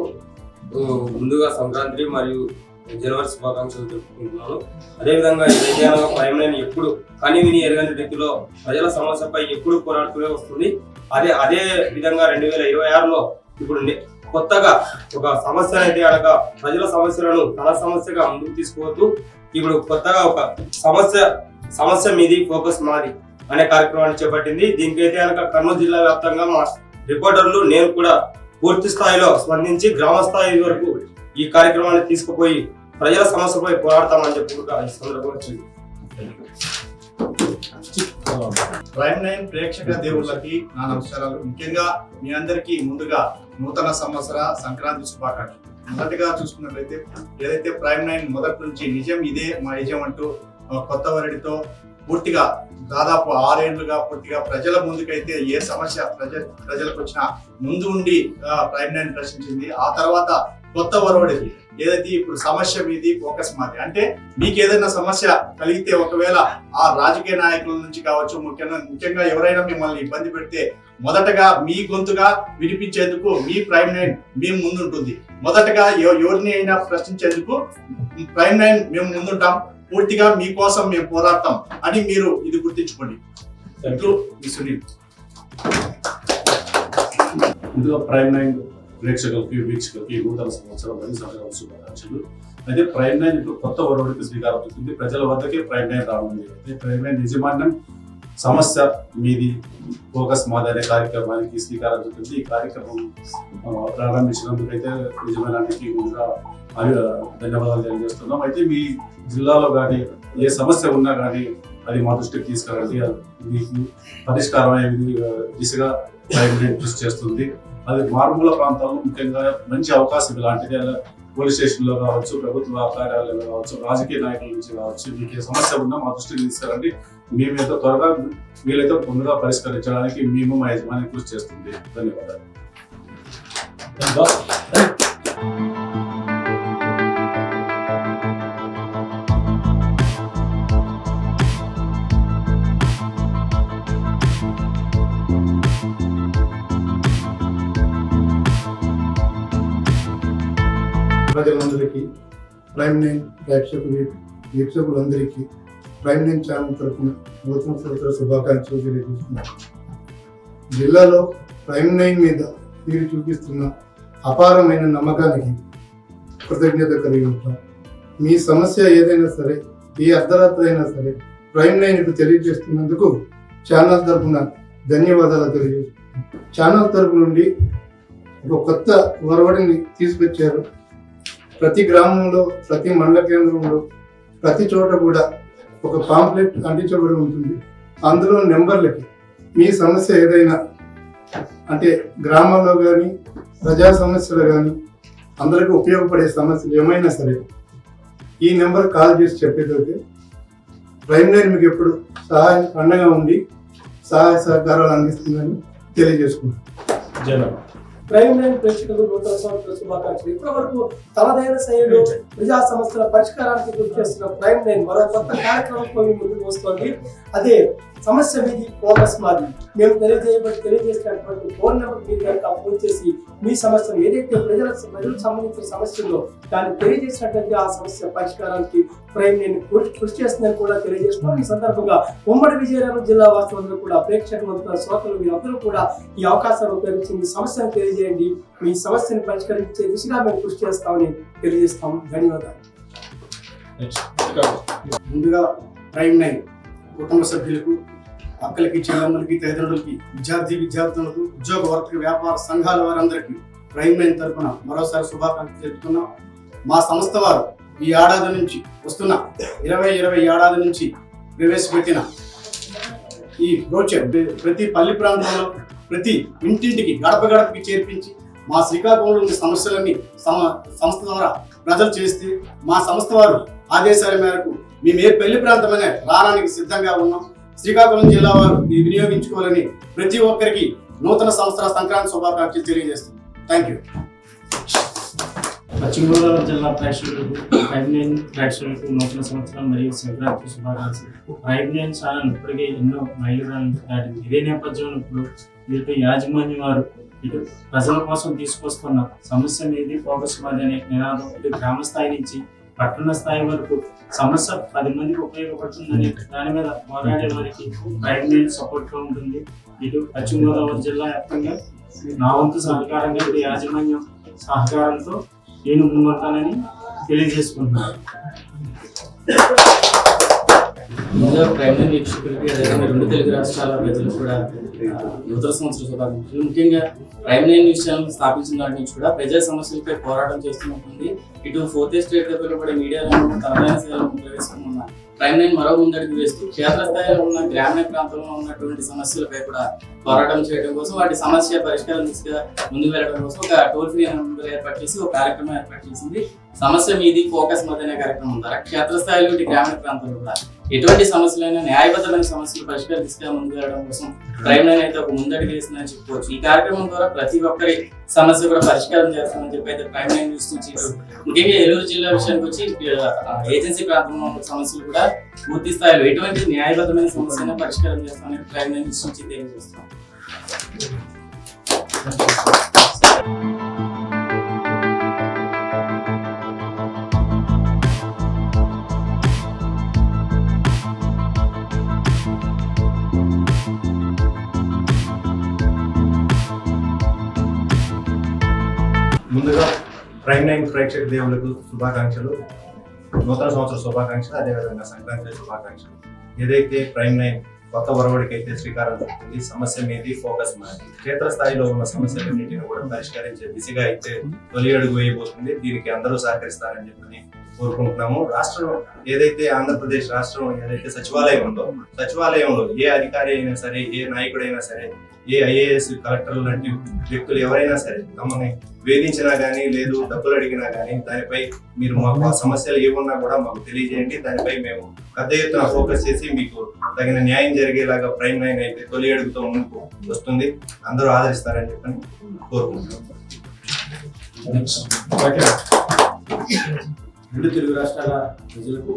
ముందుగా సంక్రాంతి మరియు జనవరి శుభాకాంక్షలు తెలుపుకుంటున్నాను. అదేవిధంగా ఏదైతే ప్రైమ్ 9 ఎప్పుడు కనివిని ఎరగని రీతిలో ప్రజల సమస్యపై ఎప్పుడు పోరాడుతూనే వస్తుంది. అదే విధంగా 2026లో ఇప్పుడు కొత్తగా ఒక సమస్య అయితే అనగా ప్రజల సమస్యలను తన సమస్యగా ముందుకు తీసుకోవద్దు. ఇప్పుడు కొత్తగా ఒక సమస్య మీది ఫోకస్ మాది అనే కార్యక్రమాన్ని చేపట్టింది. దీనికైతే కనుక కర్నూలు జిల్లా వ్యాప్తంగా మా రిపోర్టర్లు నేను కూడా పూర్తి స్థాయిలో స్పందించి గ్రామ స్థాయి వరకు ఈ కార్యక్రమాన్ని తీసుకుపోయి ప్రజల సమస్యలపై పోరాడతామని చెప్పి సందర్భంగా ప్రైమ్ 9 ప్రేక్షక దేవుళ్ళకి నా నమస్కారాలు. ముఖ్యంగా మీ అందరికీ ముందుగా నూతన సంవత్సర సంక్రాంతి శుభాకాంక్షలు. మొదటిగా చూసుకున్నట్లయితే ఏదైతే ప్రైమ్ 9 మొదటి నుంచి నిజం ఇదే మా నిజం అంటూ కొత్త వరడితో పూర్తిగా దాదాపు 6 ఏళ్లుగా పూర్తిగా ప్రజల ముందుకైతే ఏ సమస్య ప్రజలకు వచ్చినా ముందు ఉండి ప్రైమ్ 9 ప్రశ్నించింది. ఆ తర్వాత కొత్త వరవడి ఏదైతే ఇప్పుడు సమస్య మీది ఫోకస్ మాది అంటే మీకు ఏదైనా సమస్య కలిగితే ఒకవేళ ఆ రాజకీయ నాయకుల నుంచి కావచ్చు ముఖ్యంగా ఎవరైనా మిమ్మల్ని ఇబ్బంది పెడితే మొదటగా మీ గొంతుగా వినిపించేందుకు మీ ప్రైమ్ 9 మేము ముందుంటుంది. మొదటగా ఎవరిని అయినా ప్రశ్నించేందుకు ప్రైమ్ 9 మేము ముందుంటాం. పూర్తిగా మీకోసం మేము పోరాడతాం అని మీరు ఇది గుర్తించుకోండి. సునీల్. ఇందులో ప్రైమ్ 9 ప్రేక్షకులకి వీక్షకులకి నూతన సంవత్సరం మరియు సంక్రాంతి శుభాకాంక్షలు. అయితే ప్రైమ్ 9 ఇప్పుడు కొత్త ఒరవడికి శ్రీకారం చుట్టింది. ప్రజల వద్దకే ప్రైమ్ 9 రానుంది. అయితే ప్రైమ్ 9 యజమాన్యం సమస్య మీది ఫోకస్ మాది అనే కార్యక్రమానికి శ్రీకారం చుట్టింది. ఈ కార్యక్రమం ప్రారంభించినందుకైతే యజమానానికి ముందుగా ధన్యవాదాలు తెలియజేస్తున్నాం. అయితే మీ జిల్లాలో కానీ ఏ సమస్య ఉన్నా కానీ అది మా దృష్టికి తీసుకురండి. మీకు పరిష్కారం అయ్యే దిశగా ప్రైమ్ 9 కృషి చేస్తుంది. అది మారుమూల ప్రాంతాల్లో ముఖ్యంగా మంచి అవకాశం ఇలాంటిది పోలీస్ స్టేషన్లో కావచ్చు, ప్రభుత్వ కార్యాలయాల్లో కావచ్చు, రాజకీయ నాయకుల నుంచి కావచ్చు, మీకు ఏ సమస్య ఉన్నా మా దృష్టికి తీసుకురండి. మేమైతే త్వరగా వీలైతే ముందుగా పరిష్కరించడానికి మేము మా యజమాని కృషి చేస్తుంది. ధన్యవాదాలు. ప్రజలందరికీ ప్రైమ్9 వీక్షకులందరికీ ప్రైమ్9 ఛానల్ తరఫున నూతన సంవత్సర శుభాకాంక్షలు తెలియజేస్తున్నాను. జిల్లాలో ప్రైమ్9 మీద మీరు చూపిస్తున్న అపారమైన నమ్మకానికి కృతజ్ఞత కలిగి ఉంటాం. మీ సమస్య ఏదైనా సరే, ఏ అర్ధరాత్రి అయినా సరే ప్రైమ్9కు తెలియజేస్తున్నందుకు ఛానల్ తరఫున ధన్యవాదాలు తెలియజేస్తున్నాం. ఛానల్ తరఫు నుండి ఒక కొత్త ఒరవడిని తీసుకొచ్చారు. ప్రతి గ్రామంలో, ప్రతి మండల కేంద్రంలో, ప్రతి చోట కూడా ఒక పాంప్లెట్ అంటించబడి ఉంటుంది. అందులో నెంబర్లకి మీ సమస్య ఏదైనా, అంటే గ్రామాల్లో కానీ ప్రజా సమస్యలు కానీ అందరికీ ఉపయోగపడే సమస్యలు ఏమైనా సరే ఈ నెంబర్ కాల్ చేసి చెప్పేదైతే ప్రైమ్9 మీకు ఎప్పుడు సహాయం అండగా ఉండి సహాయ సహకారాలు అందిస్తుందని తెలియజేసుకుంటాం. ప్రైమ్9 ప్రేక్షకులకు నూతన సంవత్సర శుభాకాంక్షలు. ఇప్పటి వరకు తనదైన శైలిలో ప్రజా సమస్యల పరిష్కారానికి కృషి చేస్తున్న ప్రైమ్9 మరో కొత్త కార్యక్రమంతో ముందుకు వస్తోంది. అదే సమస్య మీది ఫోకస్ మాది. మేము తెలియజేసినటువంటి ఫోన్ నెంబర్ మీరు కనుక ఫోన్ చేసి మీ సమస్యలు ఏదైతే ప్రజలకు సంబంధించిన సమస్యల్లో దాన్ని తెలియజేసినట్లయితే ఆ సమస్య పరిష్కారానికి ప్రైమ్9 కృషి చేస్తుందని కూడా తెలియజేస్తున్నాం. ఈ సందర్భంగా ఉమ్మడి విజయనగరం జిల్లా వాసులందరూ కూడా, ప్రేక్షకులందరూ, శ్రోతలు మీరందరూ కూడా ఈ అవకాశాన్ని ఉపయోగించి మీ సమస్యను తెలియజేయండి. మీ సమస్యను పరిష్కరించే దిశగా మేము కృషి చేస్తామని తెలియజేస్తాం. ధన్యవాదాలు. ముందుగా ప్రైమ్9 కుటుంబ సభ్యులకు, అక్కలకి, చెల్లెమ్మలకి, తల్లిదండ్రులకి, విద్యార్థులకు, ఉద్యోగ వర్తక వ్యాపార సంఘాల వారందరికీ ప్రైమ్9 తరఫున మరోసారి శుభాకాంక్షలు తెలుపుతున్నాం. మా సంస్థ వారు ఈ ఏడాది నుంచి వస్తున్న 2020 ఏడాది నుంచి ప్రవేశపెట్టిన ఈ బ్రోచర్ ప్రతి పల్లి ప్రాంతంలో, ప్రతి ఇంటింటికి, గడప గడపకి చేర్పించి మా శ్రీకాకుళంలో ఉన్న సమస్యలన్నీ సంస్థ ద్వారా ప్రజలు చేస్తే మా సంస్థ వారు ఆదేశాల మేరకు మేము ఏ పల్లి ప్రాంతమైనా రావడానికి సిద్ధంగా ఉన్నాం. శ్రీకాకుళం జిల్లా వారు ఇది వినియోగించుకోవాలని ప్రతి ఒక్కరికి నూతన సంవత్సర సంక్రాంతి శుభాకాంక్షలు తెలియజేస్తున్నాం. Thank you. పశ్చిమ గోదావరి జిల్లా ప్రేక్షకులకు, ప్రైమ్9 ప్రేక్షకులకు నూతన సంవత్సరం మరియు సంక్రాంతి శుభాకాంక్షలు. ప్రైమ్9 ఛానల్ ఇప్పటికే ఎన్నో మైలురాళ్ళు దాటింది. ఇదే నేపథ్యంలో ఇప్పుడు ఇటు యాజమాన్యం వారు ఇటు ప్రజల కోసం తీసుకొస్తున్న సమస్య మీది ఫోకస్ మాది అనే నినాదం ఇటు గ్రామ స్థాయి నుంచి పట్టణ స్థాయి వరకు సమస్య 10 మందికి ఉపయోగపడుతుందని దాని మీద పోరాడే వారికి ప్రైమ్9 సపోర్ట్ గా ఉంటుంది. ఇటు పశ్చిమ గోదావరి జిల్లా వ్యాప్తంగా నా వంతు సహకారంగా ఇటు యాజమాన్యం సహకారంతో నేను ముందుంటానని తెలియజేసుకుంటున్నాను. ముందుగా ప్రైమ్9 వీక్షకులకి, అదేవిధంగా 2 తెలుగు రాష్ట్రాల ప్రజలకు కూడా నూతన సంవత్సర శుభాకాంక్షలు. ముఖ్యంగా ప్రైమ్9 న్యూస్ ఛానల్ స్థాపించిన నాటి నుంచి కూడా ప్రజా సమస్యలపై పోరాటం చేస్తున్నట్టుంది. ఇటు 4th ఎస్టేట్ గా కూడా మీడియాలో తనదైన సేవలు ప్రవేశిస్తున్న ప్రైమ్9 మరో ముందడుగు వేస్తూ క్షేత్రస్థాయిలో ఉన్న గ్రామీణ ప్రాంతంలో ఉన్నటువంటి సమస్యలపై కూడా పోరాటం చేయడం కోసం, వాటి సమస్య పరిష్కారం దిశగా ముందుకు వెళ్ళడం కోసం ఒక టోల్ ఫ్రీ నెంబర్ ఏర్పాటు చేసి ఒక కార్యక్రమం ఏర్పాటు చేసింది. సమస్య మీది ఫోకస్ మాది అనే కార్యక్రమం ద్వారా క్షేత్రస్థాయిలో ఇటు గ్రామీణ ప్రాంతంలో కూడా ఎటువంటి సమస్యలైనా న్యాయబద్ధమైన సమస్యలు పరిష్కార దిశగా ముందుకు వెళ్ళడం కోసం ప్రైమ్9 అయితే ఒక ముందడుగు వేసిందని చెప్పుకోవచ్చు. ఈ కార్యక్రమం ద్వారా ప్రతి ఒక్కరి సమస్య కూడా పరిష్కారం చేస్తామని చెప్పి అయితే ప్రైమ్9 న్యూస్ నుంచి ముఖ్యంగా ఏలూరు జిల్లా విషయానికి వచ్చి ఏజెన్సీ ప్రాంతంలో ఉన్న సమస్యలు కూడా పూర్తి స్థాయిలో ఎటువంటి న్యాయబద్ధమైన సమస్యను పరిష్కారం చేస్తామని ప్రైమ్9 న్యూస్ నుంచి తెలియజేస్తాం. ముందుగా ప్రైమ్9 ప్రేక్షక దేవులకు శుభాకాంక్షలు, నూతన సంవత్సర శుభాకాంక్షలు, అదేవిధంగా సంక్రాంతి శుభాకాంక్షలు. ఏదైతే ప్రైమ్9 కొత్త ఒరవడికి అయితే శ్రీకారం చుట్టింది, సమస్య మీది ఫోకస్ మాది. క్షేత్రస్థాయిలో ఉన్న సమస్యలన్నింటినీ కూడా పరిష్కరించే దిశగా అయితే తొలి అడుగు వేయబోతుంది. దీనికి అందరూ సహకరిస్తారని చెప్పని కోరుకుంటున్నాము. రాష్ట్రం ఏదైతే ఆంధ్రప్రదేశ్ రాష్ట్రం ఏదైతే సచివాలయం ఉందో, సచివాలయంలో ఏ అధికారి అయినా సరే, ఏ నాయకుడైనా సరే ఏ ఐఏఎస్ కలెక్టర్లు లాంటి వ్యక్తులు ఎవరైనా సరే తమని వేధించినా కానీ లేదు డబ్బులు అడిగినా కానీ దానిపై మీరు మాకు ఆ సమస్యలు ఏమున్నా కూడా మాకు తెలియజేయండి. దానిపై మేము పెద్ద ఎత్తున ఫోకస్ చేసి మీకు తగిన న్యాయం జరిగేలాగా Prime9 అయితే తొలి అడుగుతో ముందుకు వస్తుంది. అందరూ ఆదరిస్తారని చెప్పని కోరుకుంటున్నాం. రెండు తెలుగు రాష్ట్రాల ప్రజలకు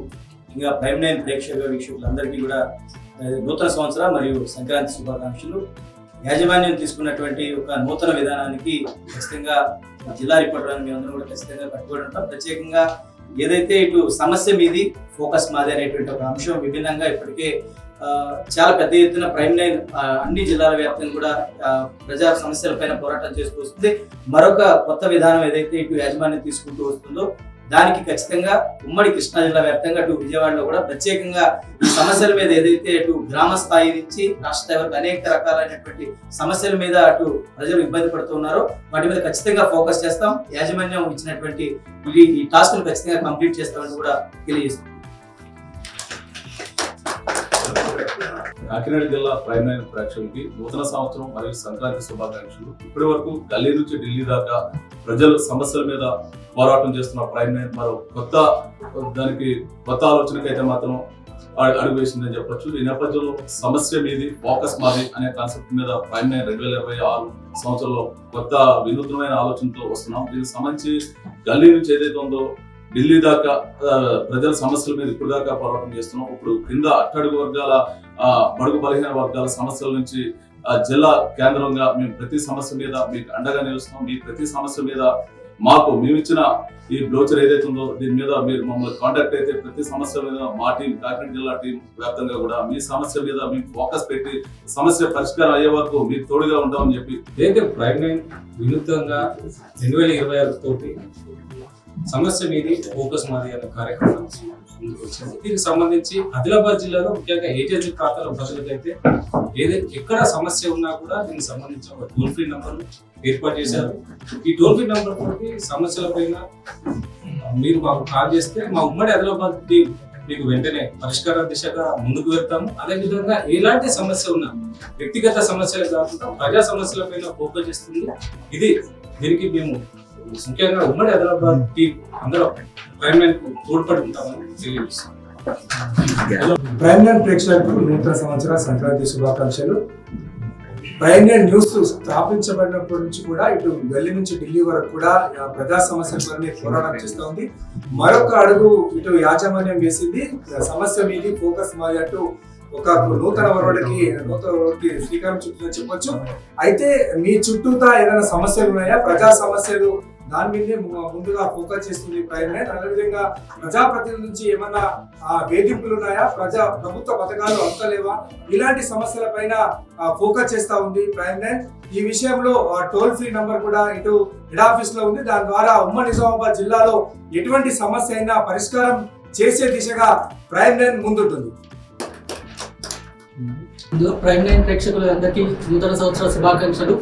ఇంకా Prime9 ప్రేక్షక వీక్షకులందరికీ కూడా నూతన సంవత్సర మరియు సంక్రాంతి శుభాకాంక్షలు. యాజమాన్యం తీసుకున్నటువంటి ఒక నూతన విధానానికి ఖచ్చితంగా జిల్లా రిపోర్టర్ మీ అందరూ కూడా ఖచ్చితంగా కట్టుబడి ఉంటాం. ప్రత్యేకంగా ఏదైతే ఇటు సమస్య మీది ఫోకస్ మాది అనేటువంటి ఒక అంశం విభిన్నంగా ఇప్పటికే చాలా పెద్ద ఎత్తున Prime9 అన్ని జిల్లాల వ్యాప్తంగా కూడా ప్రజా సమస్యలపైన పోరాటం చేస్తూ వస్తుంది. మరొక కొత్త విధానం ఏదైతే ఇటు యాజమాన్యం తీసుకుంటూ వస్తుందో దానికి ఖచ్చితంగా ఉమ్మడి కృష్ణా జిల్లా వ్యాప్తంగా అటు విజయవాడలో కూడా ప్రత్యేకంగా ఈ సమస్యల మీద ఏదైతే అటు గ్రామ స్థాయి నుంచి రాష్ట్ర స్థాయి వరకు అనేక రకాలైనటువంటి సమస్యల మీద అటు ప్రజలు ఇబ్బంది పడుతున్నారో వాటి మీద ఖచ్చితంగా ఫోకస్ చేస్తాం. యాజమాన్యం ఇచ్చినటువంటి ఈ టాస్క్ ను ఖచ్చితంగా కంప్లీట్ చేస్తామని కూడా తెలియజేస్తాం. కాకినాడ జిల్లా Prime9 ప్రేక్షకులకి నూతన సంవత్సరం మరియు సంక్రాంతి శుభాకాంక్షలు. ఇప్పటి వరకు గల్లీ నుంచి ఢిల్లీ దాకా ప్రజల సమస్యల మీద పోరాటం చేస్తున్న Prime9 మరో కొత్త ఆలోచనకైతే మాత్రం అడుగు వేసిందని చెప్పొచ్చు. ఈ నేపథ్యంలో సమస్య మీది ఫోకస్ మాది అనే కాన్సెప్ట్ మీద Prime9 2026 సంవత్సరంలో కొత్త వినూత్నమైన ఆలోచనతో వస్తున్నాం. దీనికి సంబంధించి గల్లీ నుంచి ఏదైతే ఉందో ఢిల్లీ దాకా ప్రజల సమస్యల మీద ఇప్పుడు దాకా పోరాటం చేస్తున్నాం. ఇప్పుడు కింద అట్టడుగు వర్గాల బడుగు బలహీన వర్గాల సమస్యల నుంచి జిల్లా కేంద్రంగా మేము ప్రతి సమస్య మీద మీకు అండగా నిలుస్తాం. మీ ప్రతి సమస్య మీద మేము ఇచ్చిన ఈ బ్రోచర్ ఏదైతే ఉందో దీని మీద మీరు మమ్మల్ని కాంటాక్ట్ అయితే ప్రతి సమస్య మీద మా టీం కాకినాడ జిల్లా టీం వ్యాప్తంగా కూడా మీ సమస్య మీద మేము ఫోకస్ పెట్టి సమస్య పరిష్కారం అయ్యే వరకు మీకు తోడుగా ఉంటామని చెప్పి ఏదైతే Prime9 వినూత్నంగా 2026 తోటి సమస్య మీది ఫోకస్ మాది అనే కార్యక్రమం ముందుకు వచ్చింది. దీనికి సంబంధించి ఆదిలాబాద్ జిల్లాలో ముఖ్యంగా ఏజెన్సీ ప్రాంతాల ప్రజలకైతే ఏదైతే ఎక్కడ సమస్య ఉన్నా కూడా దీనికి సంబంధించిన ఒక టోల్ ఫ్రీ నంబర్ ఏర్పాటు చేశారు. ఈ టోల్ ఫ్రీ నంబర్ తోటి సమస్యల పైన మీరు మాకు కాల్ చేస్తే మా ఉమ్మడి ఆదిలాబాద్ టీం మీకు వెంటనే పరిష్కార దిశగా ముందుకు వెళ్తాము. అదేవిధంగా ఎలాంటి సమస్య ఉన్నా వ్యక్తిగత సమస్యలు కాకుండా ప్రజా సమస్యల పైన ఫోకస్ చేస్తుంది. దీనికి మేము ముఖ్యంగా ఉమ్మడి ఆదిలాబాద్ టీం అందరూ Prime9 తోడ్పడి ఉంటామని తెలియజేస్తాం. Prime9 ప్రేక్షకులకు నూతన సంవత్సర సంక్రాంతి శుభాకాంక్షలు. Prime9 న్యూస్ స్థాపించబడినప్పటి నుంచి కూడా ఇటు గల్లీ నుంచి ఢిల్లీ వరకు కూడా ప్రజా సమస్యలపై పోరాటం చేస్తూ ఉంది. మరొక అడుగు ఇటు యాజమాన్యం వేసింది. సమస్య మీది ఫోకస్ మాది అంటూ ఒక నూతన వరవడికి శ్రీకారం చుట్టూ చెప్పొచ్చు. అయితే మీ చుట్టూతా ఏదైనా సమస్యలు ఉన్నాయా, ప్రజా సమస్యలు దాని మీదే ముందుగా ఫోకస్ చేస్తుంది Prime9. అదేవిధంగా ప్రజాప్రతినిధుల నుంచి ఏమన్నా వేధింపులు ఉన్నాయా, ప్రభుత్వ పథకాలు అందలేవా, ఇలాంటి సమస్యల పైన ఫోకస్ చేస్తా ఉంది Prime9. ఈ విషయంలో టోల్ ఫ్రీ నంబర్ కూడా ఇటు హెడ్ ఆఫీస్ లో ఉంది. దాని ద్వారా ఉమ్మడి నిజామాబాద్ జిల్లాలో ఎటువంటి సమస్య అయినా పరిష్కారం చేసే దిశగా Prime9 ముందుంటుంది. Prime9 ప్రేక్షకులందరికీ నూతన సంవత్సర శుభాకాంక్షలు.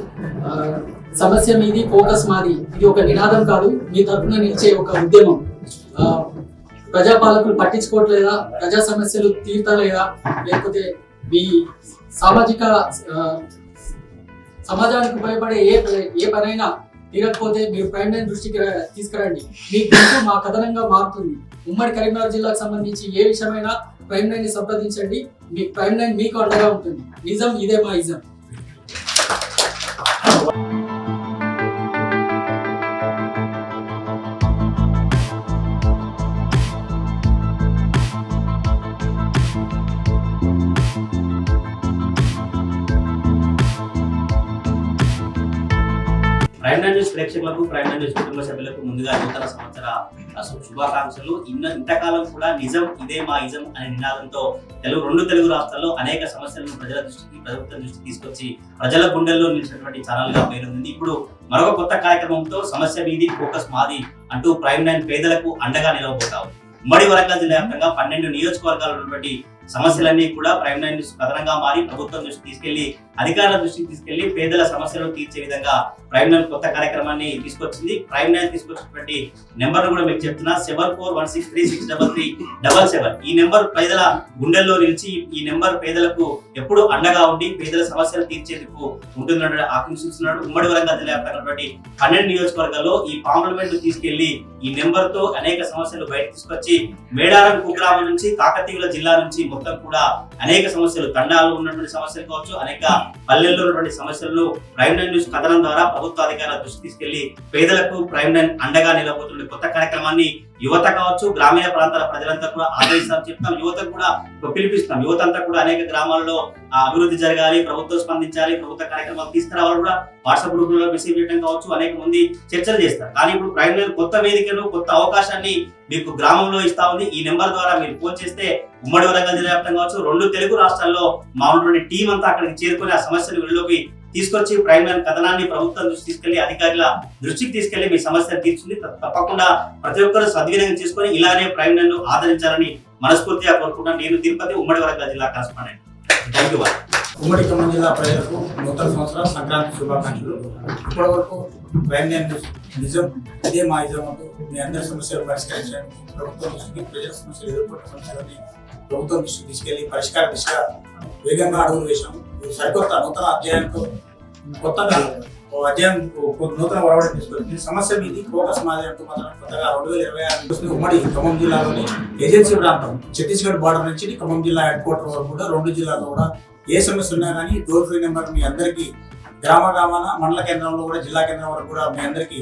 సమస్య మీది ఫోకస్ మాది ఇది ఒక నినాదం కాదు, మీ తరఫున నిలిచే ఒక ఉద్యమం. ప్రజాపాలకులు పట్టించుకోవట్లేదా, ప్రజా సమస్యలు తీర్తలేదా, లేకపోతే మీ సమాజానికి ఉపయోగపడే ఏ పనైనా తీరకపోతే మీరు Prime9 దృష్టికి తీసుకురండి. మీ గొంతు మా కథనంగా మారుతుంది. ఉమ్మడి కరీంనగర్ జిల్లాకు సంబంధించి ఏ విషయమైనా Prime9 ని సంప్రదించండి. Prime9 మీకు అండగా ఉంటుంది. నిజం ఇదే మా ఇజం. Prime9 న్యూస్ ప్రేక్షకులకు Prime9 న్యూస్ కుటుంబ సభ్యులకు ముందుగా నూతన సంవత్సర శుభాకాంక్షలు. ఇంతకాలం కూడా నిజం ఇదే మా ఇజం అనే నినాదంతో రెండు తెలుగు రాష్ట్రాల్లో అనేక సమస్యలను ప్రజల దృష్టికి ప్రభుత్వం దృష్టికి తీసుకొచ్చి ప్రజల గుండెల్లో నిలిచినటువంటి ఛానల్ గా పేరుంది. ఇప్పుడు మరొక కొత్త కార్యక్రమంతో సమస్య మీది ఫోకస్ మాది అంటూ Prime9 పేదలకు అండగా నిలవబోతాం. ఉమ్మడి వరంగల్ జిల్లా వ్యాప్తంగా 12 నియోజకవర్గాలు ఉన్నటువంటి సమస్యలన్నీ కూడా Prime9 న్యూస్ కథనంగా మారి ప్రభుత్వం దృష్టికి తీసుకెళ్లి అధికారుల దృష్టికి తీసుకెళ్లి పేదల సమస్యలను తీర్చే విధంగా ప్రైమ్ లైన్ కొత్త కార్యక్రమాన్ని తీసుకొచ్చింది. ప్రైమ్ లైన్ తీసుకొచ్చినటువంటి నెంబర్ కూడా మీకు చెప్తున్నా 7416363377. ఈ నెంబర్ పేదల గుండెల్లో నిలిచి ఈ నెంబర్ పేదలకు ఎప్పుడు అండగా ఉండి పేదల సమస్యలు తీర్చేందుకు ఉంటుందని ఆకాంక్షిస్తున్నాడు. ఉమ్మడి వరంగల్ జిల్లా వ్యాప్తంగా 12 నియోజకవర్గాల్లో ఈ పాంప్లిమెంట్ తీసుకెళ్లి ఈ నెంబర్ తో అనేక సమస్యలు బయట తీసుకొచ్చి మేడారం కుగ్రామం నుంచి కాకతీయుల జిల్లా నుంచి మొత్తం కూడా అనేక సమస్యలు, తండాలు ఉన్నటువంటి సమస్యలు కావచ్చు, అనేక పల్లెల్లో ఉన్నటువంటి సమస్యలను ప్రైమ్ లైన్ న్యూస్ కథనం ద్వారా ప్రభుత్వ అధికారుల దృష్టి తీసుకెళ్లి పేదలకు ప్రైమ్ లైన్ అండగా నిలబోతున్న కొత్త కార్యక్రమాన్ని యువత కావచ్చు, గ్రామీణ ప్రాంతాల ప్రజలంతా కూడా ఆదరిస్తామని చెప్తాం. యువతకు కూడా పిలిపిస్తాం. యువత అంతా కూడా అనేక గ్రామాల్లో అభివృద్ధి జరగాలి, ప్రభుత్వం స్పందించాలి, ప్రభుత్వ కార్యక్రమాలు తీసుకురావాలి కూడా వాట్సాప్ గ్రూపులలో మెసేజ్ చేయడం కావచ్చు, అనేక మంది చర్చలు చేస్తారు. కానీ ఇప్పుడు ప్రైమ్ లైన్ కొత్త వేదికను, కొత్త అవకాశాన్ని మీకు గ్రామంలో ఇస్తా ఉంది. ఈ నెంబర్ ద్వారా మీరు ఫోన్ చేస్తే ఉమ్మడి వరంగల్ జిల్లా వ్యాప్తంగా కావచ్చు, 2 తెలుగు రాష్ట్రాల్లో మా ఉన్నటువంటి టీం అంతా అక్కడికి చేరుకుని ఆ సమస్యలు వెలుగులోకి తీసుకొచ్చి ప్రైమ్ లైన్ కథనాన్ని ప్రభుత్వం దృష్టి తీసుకెళ్లి అధికారుల దృష్టికి తీసుకెళ్లి మీ సమస్యలు తీర్చుంది. తప్పకుండా ప్రతి ఒక్కరు సద్వినియోగం చేసుకుని ఇలానే ప్రైమ్ లైన్ ఆదరించాలని మనస్ఫూర్తిగా కోరుకుంటున్నాను. నేను తిరుపతి, ఉమ్మడి వరంగల్ జిల్లా కరెస్పాండెంట్. Thank you. ఉమ్మడి ఖమ్మం జిల్లా ప్రజలకు నూతన సంవత్సర సంక్రాంతి శుభాకాంక్షలు. ఇప్పటి వరకు ప్రైమ్ లైన్ నిజం ఇదే మా నిజం అంటూ మీ అందరి సమస్యలు పరిష్కరించండి. ప్రభుత్వం దృష్టికి ప్రజల సమస్యలు ఎదుర్కొంటున్న సమస్యలని ప్రభుత్వం దృష్టికి తీసుకెళ్లి పరిష్కార దిశగా వేగంగా అడుగులు వేశాము. సరికొత్త నూతన అధ్యాయంతో కొత్తగా అధ్యాయం నూతన ఒరవడి తీసుకొచ్చింది. సమస్య మీది ఫోకస్ మాది అంటూ మాత్రం కొత్తగా 2026 ఉమ్మడి ఖమ్మం జిల్లాలోని ఏజెన్సీ ప్రాంతం ఛత్తీస్గఢ్ బార్డర్ నుంచి ఖమ్మం జిల్లా హెడ్ క్వార్టర్ వరకు కూడా 2 జిల్లాల్లో కూడా ఏ సమస్య ఉన్నా కానీ టోల్ ఫ్రీ నెంబర్ మీ అందరికీ గ్రామాన మండల కేంద్రంలో కూడా జిల్లా కేంద్రం వరకు కూడా మీ అందరికీ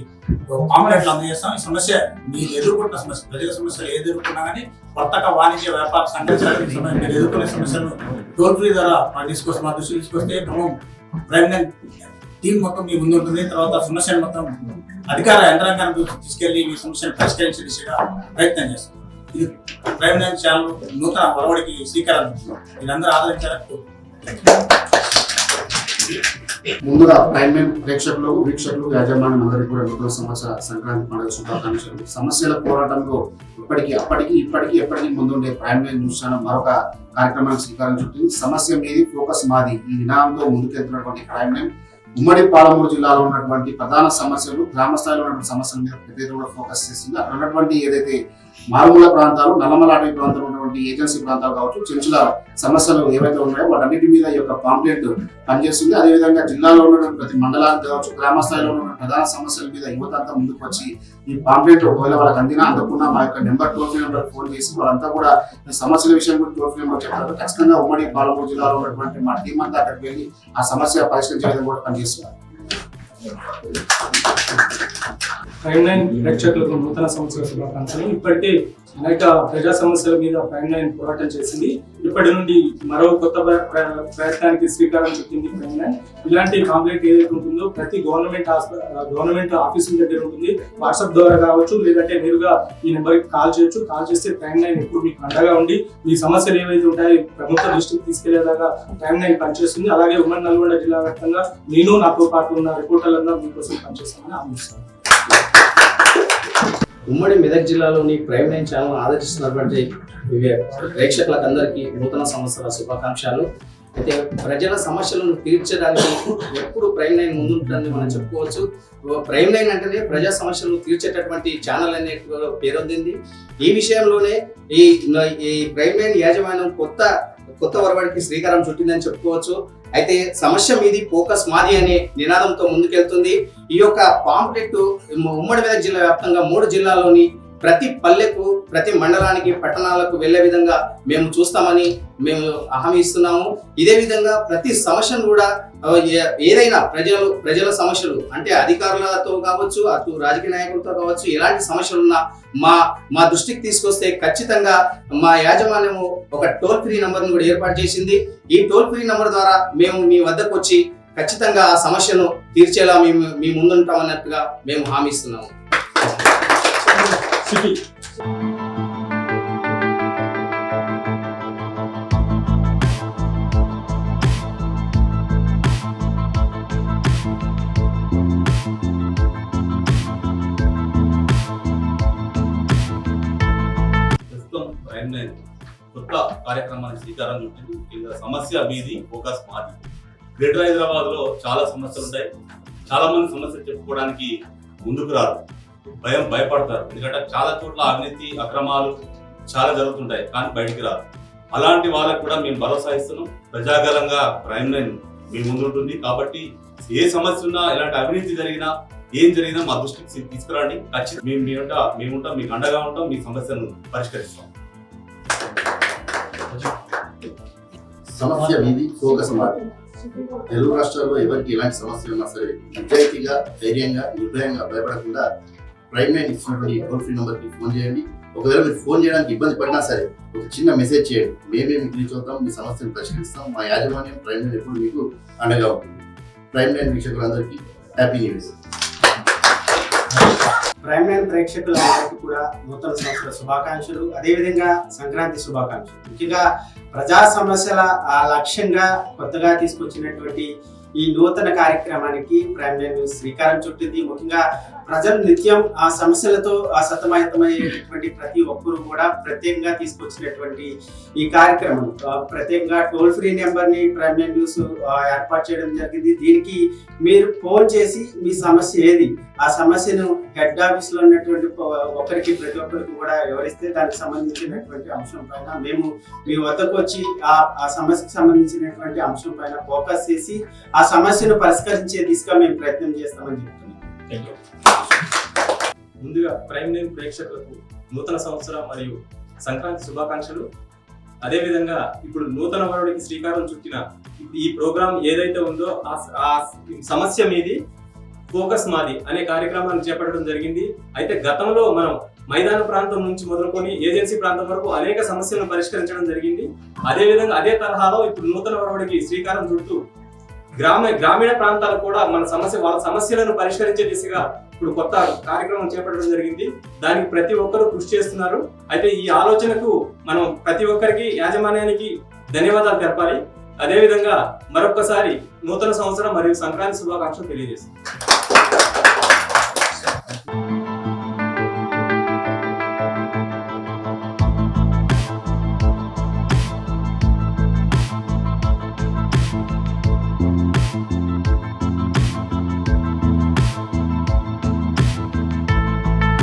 పాంప్లెట్లు అందజేస్తాం. ఈ సమస్య మీరు ఎదుర్కొంటున్న సమస్య, ప్రజల సమస్యలు ఏది ఎదుర్కొన్నా కానీ వర్తక వాణిజ్య వ్యాపార సంఘటనలు మీరు ఎదుర్కొనే సమస్యలను టోల్ ఫ్రీ ద్వారా తీసుకొస్తే మా దృష్టి తీసుకొస్తే ఖమ్మం ప్రైమ్ లైన్ టీం మొత్తం మీ ముందు ఉంటుంది. తర్వాత సమస్యను మొత్తం అధికార యంత్రాంగాన్ని తీసుకెళ్లి మీ సమస్యను పరిష్కరించే దిశగా ప్రయత్నం చేస్తాం. ఇది ప్రైమ్ లైన్ ఛానల్ నూతన ఒరవడికి శ్రీకారం. మీరందరూ ఆదరించాలని ముందుగా ప్రైమ్ లైన్ ప్రేక్షకులు, వీక్షకులు, యాజమాన్యం అందరికీ కూడా నూతన సంవత్సర సంక్రాంతి పండుగ శుభాకాంక్షలు. సమస్యల పోరాటంలో ఎప్పటికీ ముందుండే ప్రైమ్ లైన్ న్యూస్ ఛానల్ మరొక కార్యక్రమానికి శ్రీకారం చుట్టింది. సమస్య మీది ఫోకస్ మాది ఈ నినాదంతో ముందుకెళ్తున్నటువంటి ప్రైమ్ లైన్ ఉమ్మడి పాలమూరు జిల్లాలో ఉన్నటువంటి ప్రధాన సమస్యలు, గ్రామ స్థాయిలో ఉన్నటువంటి సమస్యల మీద ప్రతి కూడా ఫోకస్ చేస్తుంది. అక్కడ ఉన్నటువంటి ఏదైతే మారుమూల ప్రాంతాలు, నల్లమల అటవీ ప్రాంతాలు ఉన్నటువంటి ఏజెన్సీ ప్రాంతాలు కావచ్చు, చెంచుల సమస్యలు ఏవైతే ఉన్నాయో వాటన్నిటి మీద ఈ యొక్క పాంప్లెట్ పనిచేస్తుంది. అదేవిధంగా జిల్లాలో ఉన్నటువంటి ప్రతి మండలానికి కావచ్చు, గ్రామ స్థాయిలో ఉన్న ప్రధాన సమస్యల మీద యువత అంతా ముందుకు వచ్చి ఈ పాంప్లెట్ ఒకవేళ వాళ్ళకి అందినా అందకుండా మా యొక్క టోల్ ఫ్రీ నెంబర్ ఫోన్ చేసి వాళ్ళంతా కూడా ఈ సమస్యల విషయం గురించి టోల్ ఫ్రీ నెంబర్ చెప్తారు. ఖచ్చితంగా ఉమ్మడి పాలమూరు జిల్లాలో ఉన్నటువంటి మా టీం అంతా అక్కడికి వెళ్ళి ఆ సమస్య పరిష్కరించే విధంగా కూడా పనిచేస్తున్నారు. ప్రైమ్ లైన్ ప్రేక్షకులకు నూతన సంవత్సర శుభాకాంక్షలు. ఇప్పటికే అనేక ప్రజా సమస్యల మీద ప్రైమ్ లైన్ పోరాటం చేసింది. ఇప్పటి నుండి మరో కొత్త ప్రయత్నానికి శ్రీకారం చుట్టింది ప్రైమ్ లైన్. ఇలాంటి కాంప్లైంట్ ఏదైతే ఉంటుందో ప్రతి గవర్నమెంట్ ఆఫీసుల దగ్గర ఉంటుంది. వాట్సాప్ ద్వారా కావచ్చు, లేదంటే నేరుగా ఈ నెంబర్కి కాల్ చేయొచ్చు. కాల్ చేస్తే ప్రైమ్ లైన్ ఎప్పుడు మీకు అండగా ఉండి మీ సమస్యలు ఏవైతే ఉంటాయో ప్రభుత్వ దృష్టికి తీసుకెళ్లేలాగా ప్రైమ్ లైన్ పనిచేస్తుంది. అలాగే ఉమ్మడి నల్గొండ జిల్లా వ్యాప్తంగా నేను నాతో పాటు ఉన్న రిపోర్టర్లందరూ మీకోసం పనిచేస్తామని ఆశిస్తున్నాను. ఉమ్మడి మెదక్ జిల్లాలోని ప్రైమ్ లైన్ ఛానల్ ఆదరిస్తున్నటువంటి ప్రేక్షకులకు అందరికీ నూతన సంవత్సర శుభాకాంక్షలు. అయితే ప్రజల సమస్యలను తీర్చడానికి ఎప్పుడు ప్రైమ్ లైన్ ముందుంటుందని మనం చెప్పుకోవచ్చు. ప్రైమ్ లైన్ అంటేనే ప్రజా సమస్యలను తీర్చేటటువంటి ఛానల్ అనే పేరొందింది. ఈ విషయంలోనే ఈ ప్రైమ్ లైన్ యాజమాన్యం కొత్త ఒరవడికి శ్రీకారం చుట్టిందని చెప్పుకోవచ్చు. అయితే సమస్య మీది ఫోకస్ మాది అనే నినాదంతో ముందుకెళ్తుంది. ఈ యొక్క పాంప్లెట్ ఉమ్మడి మెదక్ జిల్లా వ్యాప్తంగా 3 జిల్లాల్లోని ప్రతి పల్లెకు, ప్రతి మండలానికి, పట్టణాలకు వెళ్లే విధంగా మేము చూస్తామని మేము హామీ ఇస్తున్నాము. ఇదే విధంగా ప్రతి సమస్యను కూడా ఏదైనా ప్రజల సమస్యలు అంటే అధికారులతో కావచ్చు, అటు రాజకీయ నాయకులతో కావచ్చు, ఎలాంటి సమస్యలు ఉన్నా మా దృష్టికి తీసుకొస్తే ఖచ్చితంగా మా యాజమాన్యము ఒక టోల్ ఫ్రీ నంబర్ను కూడా ఏర్పాటు చేసింది. ఈ టోల్ ఫ్రీ నంబర్ ద్వారా మేము మీ వద్దకు వచ్చి ఖచ్చితంగా ఆ సమస్యను తీర్చేలా మీ ముందుంటామన్నట్టుగా మేము హామీ ఇస్తున్నాము. ప్రైమ్ లైన్ కొత్త కార్యక్రమానికి శ్రీకారం చుట్టింది. సమస్య మీది ఫోకస్ మాది. గ్రేటర్ హైదరాబాద్ లో చాలా సమస్యలు ఉంటాయి. చాలా మంది సమస్యలు చెప్పుకోవడానికి ముందుకు రారు, భయపడతారు. ఎందుకంటే చాలా చోట్ల అవినీతి అక్రమాలు చాలా జరుగుతుంటాయి, కానీ బయటికి రారు. అలాంటి వాళ్ళకు కూడా మేము భరోసా ఇస్తున్నాం. ప్రజాగలంగా ప్రైమ్ లైన్ మీ ముందు ఉంటుంది. కాబట్టి ఏ సమస్య ఉన్నా, ఎలాంటి అవినీతి జరిగినా, ఏం జరిగినా మా దృష్టికి తీసుకురండి. ఖచ్చితంగా మేముంటాం, మీకు అండగా ఉంటాం, మీ సమస్యను పరిష్కరిస్తాం. సమస్య మీది, ఫోకస్ మాది. తెలుగు రాష్ట్రాల్లో ఎవరికి ఎలాంటి సమస్య ఉన్నా సరే నిజాయితీగా, ధైర్యంగా, నిర్భయంగా, భయపడకుండా ప్రైమ్ లైన్ ఇచ్చినటువంటి టోల్ ఫ్రీ నెంబర్కి ఫోన్ చేయండి. ఒకవేళ మీరు ఫోన్ చేయడానికి ఇబ్బంది పడినా సరే ఒక చిన్న మెసేజ్ చేయండి. మేమే మీకు రీచ్ అవుతాం, మీ సమస్యను పరిష్కరిస్తాం. మా యాజమాన్యం ప్రైమ్ లైన్ ఎప్పుడు మీకు అండగా ఉంటుంది. ప్రైమ్ లైన్ వీక్షకులందరికీ happy new year. Prime line ప్రేక్షకులందరికీ కూడా నూతన సంవత్సర శుభాకాంక్షలు, అదేవిధంగా సంక్రాంతి శుభాకాంక్షలు. ముఖ్యంగా ప్రజా సమస్యల లక్ష్యంగా కొత్తగా తీసుకొచ్చినటువంటి ఈ నూతన కార్యక్రమానికి ప్రైమ్ లైన్ న్యూస్ శ్రీకారం చుట్టింది. ముఖ్యంగా ప్రజలు నిత్యం ఆ సమస్యలతో సతమతమయ్యేటటువంటి ప్రతి ఒక్కరూ కూడా ప్రత్యేకంగా తీసుకొచ్చినటువంటి ఈ కార్యక్రమం, ప్రత్యేకంగా టోల్ ఫ్రీ నెంబర్ని ప్రైమ్ లైన్ న్యూస్ ఏర్పాటు చేయడం జరిగింది. దీనికి మీరు ఫోన్ చేసి మీ సమస్య ఏది, ఆ సమస్యను హెడ్ ఆఫీస్ లో ఉన్నటువంటి ప్రతి ఒక్కరికి కూడా వివరిస్తే దానికి సంబంధించినటువంటి అంశం పైన మేము మీ వద్దకు వచ్చి ఆ సమస్యకు సంబంధించినటువంటి అంశం పైన ఫోకస్ చేసి ఆ సమస్యను పరిష్కరించే దిశగా మేము ప్రయత్నం చేస్తామని చెప్తున్నాం. ముందుగా ప్రైమ్ లైన్ ప్రేక్షకులకు నూతన సంవత్సర మరియు సంక్రాంతి శుభాకాంక్షలు. అదేవిధంగా ఇప్పుడు నూతన వరుడికి శ్రీకారం చుట్టిన ఈ ప్రోగ్రాం ఏదైతే ఉందో ఆ సమస్య మీది, ఫోకస్ మాది అనే కార్యక్రమాన్ని చేపట్టడం జరిగింది. అయితే గతంలో మనం మైదాన ప్రాంతం నుంచి మొదలుకొని ఏజెన్సీ ప్రాంతం వరకు అనేక సమస్యలను పరిష్కరించడం జరిగింది. అదేవిధంగా అదే తరహాలో ఇప్పుడు నూతన వరుడికి శ్రీకారం చుట్టూ గ్రామీణ ప్రాంతాలకు కూడా వాళ్ళ సమస్యలను పరిష్కరించే దిశగా ఇప్పుడు కొత్త కార్యక్రమం చేపట్టడం జరిగింది. దానికి ప్రతి ఒక్కరూ కృషి చేస్తున్నారు. అయితే ఈ ఆలోచనకు మనం ప్రతి ఒక్కరికి, యాజమాన్యానికి ధన్యవాదాలు తెలపాలి. అదేవిధంగా మరొక్కసారి నూతన సంవత్సరం మరియు సంక్రాంతి శుభాకాంక్షలు తెలియజేస్తాం.